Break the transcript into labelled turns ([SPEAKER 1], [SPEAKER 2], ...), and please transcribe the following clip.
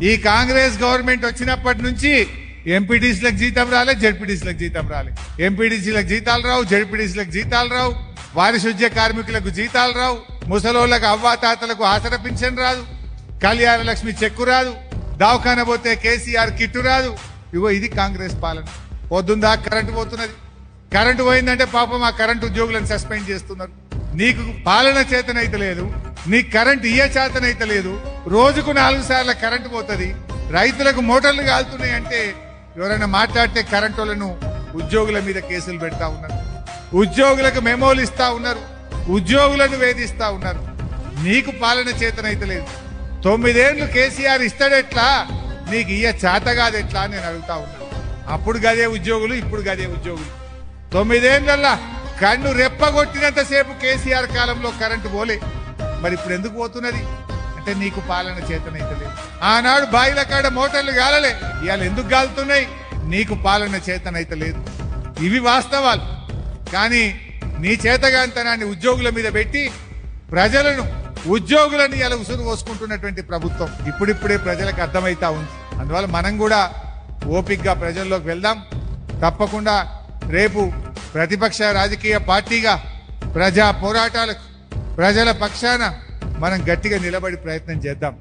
[SPEAKER 1] ఈ కాంగ్రెస్ గవర్నమెంట్ వచ్చినప్పటి నుంచి ఎంపీటీసీలకు జీతం రాలే, జెడ్పీటీసీలకు జీతం రాలే. ఎంపీటీసీలకు జీతాలు రావు, జెడ్పీటీసీలకు జీతాలు రావు, వారిశుద్ధ్య కార్మికులకు జీతాలు రావు, ముసలోళ్లకు అవ్వాతాతలకు ఆసరా పింఛన్ రాదు, కళ్యాణ లక్ష్మి చెక్కు రాదు, దవాఖాన పోతే కేసీఆర్ కిట్టు రాదు. ఇగో ఇది కాంగ్రెస్ పాలన. పొద్దుందా కరెంటు పోతున్నది, కరెంటు పోయిందంటే పాపం ఆ కరెంటు ఉద్యోగులను సస్పెండ్ చేస్తున్నారు. నీకు పాలన చేతనైతే లేదు, నీకు కరెంటు ఇయ్య చేతనైతే లేదు. రోజుకు 4 సార్లు కరెంటు పోతుంది, రైతులకు మోటార్లు కాలుతున్నాయి అంటే ఎవరైనా మాట్లాడితే కరెంటు వాళ్ళను ఉద్యోగుల మీద కేసులు పెడతా ఉన్నారు, ఉద్యోగులకు మెమోలు ఇస్తా ఉన్నారు, ఉద్యోగులను వేధిస్తా ఉన్నారు. నీకు పాలన చేతనైతే లేదు. 9 ఏళ్లు కేసీఆర్ ఇస్తాడెట్లా, నీకు ఇయ్య చేత కాదెట్లా అని నేను అడుగుతా ఉన్నాను. అప్పుడు గదే ఉద్యోగులు, ఇప్పుడు గదే ఉద్యోగులు. 9 ఏళ్లల్లా కన్ను రెప్పగొట్టినంతసేపు కేసీఆర్ కాలంలో కరెంటు పోలే, మరి ఇప్పుడు ఎందుకు పోతున్నది అంటే నీకు పాలన చేతనైతే లేదు. ఆనాడు బాయిల కాడ మోటార్లు గాలలే, ఇవాళ ఎందుకు గాలుతున్నాయి, నీకు పాలన చేతనైతే లేదు. ఇవి వాస్తవాలు. కానీ నీ చేతగాంతనాన్ని ఉద్యోగుల మీద పెట్టి ప్రజలను, ఉద్యోగులను ఇలా ఉసురు పోసుకుంటున్నటువంటి ప్రభుత్వం ఇప్పుడిప్పుడే ప్రజలకు అర్థమైతా ఉంది. అందువల్ల మనం కూడా ఓపికగా ప్రజల్లోకి వెళ్దాం. తప్పకుండా రేపు ప్రతిపక్ష రాజకీయ పార్టీగా ప్రజా పోరాటాలకు, ప్రజల పక్షాన మనం గట్టిగా నిలబడి ప్రయత్నం చేద్దాం.